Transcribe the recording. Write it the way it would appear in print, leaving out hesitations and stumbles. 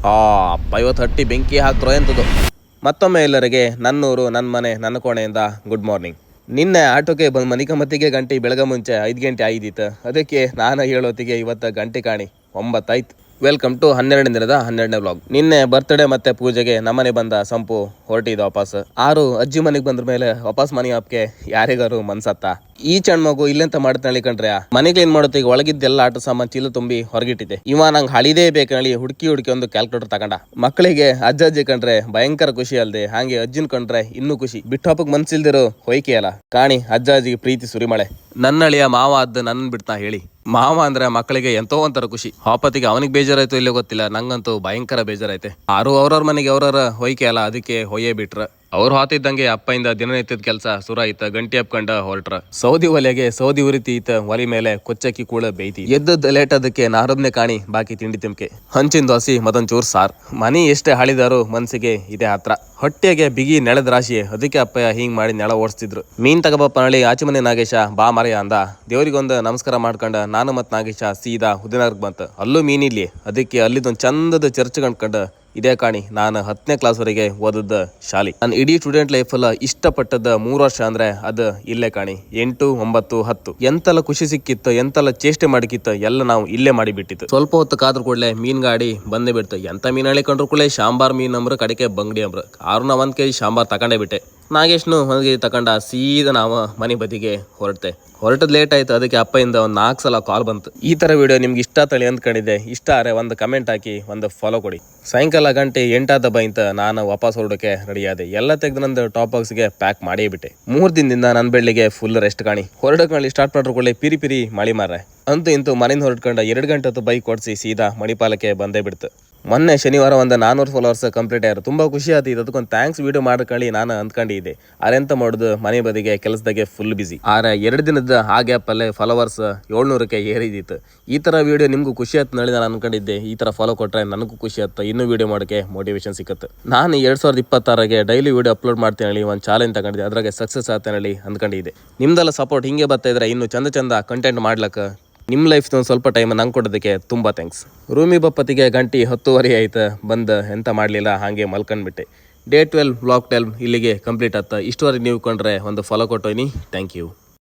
ಅಪ್ಪ ಇವತ್ತು ಹಟ್ಟಿ ಬೆಂಕಿ ಹಾಕ್ತರೋ ಎಂಥದ್ದು. ಮತ್ತೊಮ್ಮೆ ಎಲ್ಲರಿಗೆ ನನ್ನೂರು ನನ್ನ ಮನೆ ನನ್ನ ಕೋಣೆಯಿಂದ ಗುಡ್ ಮಾರ್ನಿಂಗ್. ನಿನ್ನೆ ಆಟೋಕ್ಕೆ ಬಂದು ಮನಿಕಮತ್ತಿಗೆ ಗಂಟೆ ಬೆಳಗ್ಗೆ ಮುಂಚೆ 5 ಗಂಟೆ ಆಯ್ದಿತ್ತು. ಅದಕ್ಕೆ ನಾನು ಹೇಳೋತ್ತಿಗೆ ಇವತ್ತು ಗಂಟೆ ಕಾಣಿ 9 ಆಯ್ತು. ವೆಲ್ಕಮ್ ಟು 12ನೇ ದಿನದ 12ನೇ ವ್ಲಾಗ್. ನಿನ್ನೆ ಬರ್ತ್ಡೇ ಮತ್ತೆ ಪೂಜೆಗೆ ನಮ್ಮನೆ ಬಂದ ಸಂಪು ಹೊರಟಿದ್ದ ವಾಪಸ್. ಅಜ್ಜಿ ಮನೆಗೆ ಬಂದ್ರ ಮೇಲೆ ವಾಪಸ್ ಮನೆ ಹಬ್ಬಕ್ಕೆ ಯಾರಿಗಾರು ಮನ್ಸತ್ತ. ಈ ಚಣ್ಣ ಮಗು ಇಲ್ಲೆಂತ ಮಾಡ್ತಾಳಿ ಕಂಡ್ರೆ ಮನೆಗೆ ಏನ್ ಮಾಡುತ್ತೆ, ಈಗ ಒಳಗಿದ್ದೆಲ್ಲ ಆಟ ಸಾಮಾನು ಚೀಲ ತುಂಬಿ ಹೊರಗಿಟ್ಟಿದೆ. ಇವ ನಂಗೆ ಹಳಿದೇ ಬೇಕಂಳಿ ಹುಡುಕಿ ಒಂದು ಕ್ಯಾಲ್ಕುಲೇಟರ್ ತಗೊಂಡ. ಮಕ್ಕಳಿಗೆ ಅಜ್ಜಿ ಕಂಡ್ರೆ ಭಯಂಕರ ಖುಷಿ ಅಲ್ದೆ, ಹಾಗೆ ಅಜ್ಜಿನ ಕಂಡ್ರೆ ಇನ್ನೂ ಖುಷಿ. ಬಿಟ್ಟೋಪಕ್ ಮನ್ಸಿಲ್ದಿರೋ ಹೊಯ್ಕೆ ಅಲ್ಲ ಕಾಣಿ ಅಜ್ಜಿಗೆ ಪ್ರೀತಿ ಸುರಿಮಳೆ. ನನ್ನಳಿಯ ಮಾವ ಅದ್ದು ನನ್ನ ಬಿಡ್ತಾ ಹೇಳಿ. ಮಾವ ಅಂದ್ರೆ ಮಕ್ಕಳಿಗೆ ಎಂತೋ ಒಂಥರ ಖುಷಿ. ಹಾಪತಿಗೆ ಅವನಿಗೆ ಬೇಜಾರಾಯ್ತು ಇಲ್ಲೋ ಗೊತ್ತಿಲ್ಲ, ನಂಗಂತೂ ಭಯಂಕರ ಬೇಜಾರೈತೆ. ಅವ್ರವ್ರ ಮನೆಗೆ ಅವ್ರವ್ರ ಹೊಯ್ಕೆ ಅಲ್ಲ, ಅದಕ್ಕೆ ಹೊಯ್ಯೇ ಬಿಟ್ರ. ಅವ್ರು ಹಾತಿದ್ದಂಗೆ ಅಪ್ಪಯಿಂದ ದಿನನಿತ್ಯದ ಕೆಲಸ ಸುರ ಐತ. ಗಂಟೆ ಹಪ್ಕೊಂಡ ಹೊರಟ್ರ. ಸೌದಿ ಒಲೆಗೆ ಸೌದಿ ಉರಿತಿ ಈತ ಒಲಿ ಮೇಲೆ ಕೊಚ್ಚಕ್ಕಿ ಕೂಳ ಬೇಯ್ತಿ. ಎದ್ದದ್ದು ಲೇಟ್ ಅದಕ್ಕೆ ನಾರಬ್ನೆ ಕಾಣಿ ಬಾಕಿ ತಿಂಡಿ ತಿಮ್ಕೆ. ಹಂಚಿನ ದೋಸಿ ಮತ್ತೊಂಚೂರು ಸಾರ್. ಮನಿ ಎಷ್ಟೇ ಹಾಳಿದಾರು ಮನ್ಸಿಗೆ ಇದೇ ಹತ್ರ. ಹೊಟ್ಟೆಗೆ ಬಿಗಿ ನೆಳದ ರಾಶಿ, ಅದಕ್ಕೆ ಅಪ್ಪಯ್ಯ ಹಿಂಗ್ ಮಾಡಿ ನೆಳ ಓಡಿಸ್ತಿದ್ರು. ಮೀನ್ ತಗೋಬಪ್ಪ ನಳಿ ಆಚೆ ಮನೆ ನಾಗೇಶ ಬಾ ಮರೆಯ ಅಂದ. ದೇವ್ರಿಗೊಂದು ನಮಸ್ಕಾರ ಮಾಡ್ಕೊಂಡ ನಾನು ಮತ್ ನಾಗೇಶ ಸೀದಾ ಹುದಿನಾರ್ಗ್ ಬಂತ. ಅಲ್ಲೂ ಮೀನಿಲ್ಲಿ, ಅದಕ್ಕೆ ಅಲ್ಲಿದೊಂದು ಚಂದದ ಚರ್ಚ್ ಕಂಡ್ಕಂಡ ಇದೇ ಕಾಣಿ ನಾನು 10ನೇ ಕ್ಲಾಸ್ ವರೆಗೆ ಓದದ ಶಾಲೆ. ನಾನು ಇಡೀ ಸ್ಟೂಡೆಂಟ್ ಲೈಫಲ್ಲ ಇಷ್ಟಪಟ್ಟದ 3 ವರ್ಷ ಅಂದ್ರೆ ಅದು ಇಲ್ಲೇ ಕಾಣಿ. 8, 9, 10 ಎಂತೆಲ್ಲ ಖುಷಿ ಸಿಕ್ಕಿತ್ತು, ಎಂತೆಲ್ಲ ಚೇಷ್ಟೆ ಮಾಡಿಕಿತ್ತು ಎಲ್ಲ ನಾವು ಇಲ್ಲೇ ಮಾಡಿಬಿಟ್ಟಿತ್ತು. ಸ್ವಲ್ಪ ಹೊತ್ತು ಕಾದ್ರ ಕೂಡಲೇ ಮೀನ್ ಗಾಡಿ ಬಂದೇ ಬಿಡ್ತು. ಎಂತ ಮೀನ್ ಹಳಿಕೊಂಡ್ರು ಕೂಡಲೇ ಶಾಂಬಾರ್ ಮೀನ್ ಅಂಬ್ರು ಕಡೆಗೆ ಬಂಗಡಿ ಅಂಬ್ರು. ನಾ 1 kg ಶಾಂಬಾರ್ ತಕೊಂಡೇ ಬಿಟ್ಟೆ. ನಾಗೇಶ್ನು 1 kg ತಕೊಂಡ. ಸೀದಾ ನಾವು ಮನೆ ಬದಿಗೆ ಹೊರಟದ್ ಲೇಟ್ ಆಯ್ತು. ಅದಕ್ಕೆ ಅಪ್ಪಯಿಂದ ಒಂದು 4 ಸಲ ಕಾಲ್ ಬಂತು. ಈ ತರ ವಿಡಿಯೋ ನಿಮ್ಗೆ ಇಷ್ಟ ತಳಿ ಅಂದ್ಕೊಂಡಿದ್ದೆ. ಇಷ್ಟ ಆದ್ರೆ ಒಂದು ಕಮೆಂಟ್ ಹಾಕಿ, ಒಂದು ಫಾಲೋ ಕೊಡಿ. ಸಾಯಂಕಾಲ ಗಂಟೆ 8 ಆದ ಬೈಂತ ನಾನು ವಾಪಸ್ ಹೊರಡೋಕೆ ರೆಡಿ ಆದೆ. ಎಲ್ಲ ತೆಗೆದು ನಂದು ಟಾಪ್ ಬಾಕ್ಸ್ಗೆ ಪ್ಯಾಕ್ ಮಾಡೇ ಬಿಟ್ಟೆ. 3 ದಿನದಿಂದ ನನ್ನ ಬೆಳ್ಳಿಗೆ ಫುಲ್ ರೆಸ್ಟ್ ಕಾಣಿ. ಹೊರಡಕ್ಕೆ ಸ್ಟಾರ್ಟ್ ಮಾಡ್ಕೊಳ್ಳಿ ಪಿರಿ ಮಳಿ ಮಾರ್ರೆ. ಅಂತೂ ಇಂತೂ ಮನೆಯಿಂದ ಹೊರಡ್ಕೊಂಡ 2 ಗಂಟೆ ಹೊತ್ತು ಬೈಕ್ ಓಡಿಸಿ ಸೀದಾ ಮಣಿಪಾಲಕ್ಕೆ ಬಂದೇ ಬಿಡ್ತು. ಮೊನ್ನೆ ಶನಿವಾರ ಒಂದು 400 ಫಾಲೋವರ್ಸ್ ಕಂಪ್ಲೀಟ್ ಆಯ್ತು. ತುಂಬಾ ಖುಷಿ ಆಯ್ತು. ಅದಕ್ಕೊಂದು ಥ್ಯಾಂಕ್ಸ್ ವಿಡಿಯೋ ಮಾಡ್ಕೊಳ್ಳಿ ನಾನು ಅಂದ್ಕೊಂಡಿದ್ದೆ. ಅರೆಂತ ಮಾಡೋದು ಮನೆ ಬದಿಗೆ ಕೆಲಸದಾಗೆ ಫುಲ್ ಬಿಸಿ. 2 ದಿನದ ಆ ಗ್ಯಾಪಲ್ಲೇ ಫಾಲೋವರ್ಸ್ 700ಕ್ಕೆ ಏರಿದಿತ್ತು. ಈ ತರ ವಿಡಿಯೋ ನಿಮ್ಗೂ ಖುಷಿ ಆಯ್ತು ನಳಿ ನಾನು ಅನ್ಕೊಂಡಿದ್ದೆ. ಈ ತರ ಫಾಲೋ ಕೊಟ್ರೆ ನನಗೂ ಖುಷಿ ಆಯ್ತು, ಇನ್ನೂ ವಿಡಿಯೋ ಮಾಡೋಕ್ಕೆ ಮೋಟಿವೇಶನ್ ಸಿಕ್ಕುತ್ತೆ. ನಾನು 2026ಗೆ ಡೈಲಿ ವಿಡಿಯೋ ಅಪ್ಲೋಡ್ ಮಾಡ್ತೇನೆ ಒಂದು ಚಾಲೆಂಜ್ ತಗೊಂಡಿದ್ದೆ. ಅದ್ರಾಗೆ ಸಕ್ಸಸ್ ಆಗ್ತೇನೆ ಅನ್ಕೊಂಡಿದ್ದೆ. ನಿಮ್ದೆಲ್ಲ ಸಪೋರ್ಟ್ ಹಿಂಗೆ ಬರ್ತಾ ಇದ್ರೆ ಇನ್ನೂ ಚಂದ ಕಂಟೆಂಟ್ ಮಾಡ್ಲಕ್ಕ ನಿಮ್ಮ ಲೈಫ್ ಸ್ವಲ್ಪ ಟೈಮ್ ನಂಗೆ ಕೊಡೋದಕ್ಕೆ ತುಂಬ ಥ್ಯಾಂಕ್ಸ್. ರೂಮಿ ಬಪ್ಪತ್ತಿಗೆ ಗಂಟೆ 10:30 ಆಯ್ತು. ಬಂದು ಎಂತ ಮಾಡಲಿಲ್ಲ, ಹಾಗೆ ಮಲ್ಕೊಂಡ್ಬಿಟ್ಟೆ. ಡೇ 12 ವ್ಲಾಗ್ 12 ಇಲ್ಲಿಗೆ ಕಂಪ್ಲೀಟ್ ಆಯ್ತು. ಇಷ್ಟುವರೆಗೆ ನೀವು ಕೊಂಡ್ರೆ ಒಂದು ಫಾಲೋ ಕೊಟ್ಟೋಯ್ನಿ. Thank you.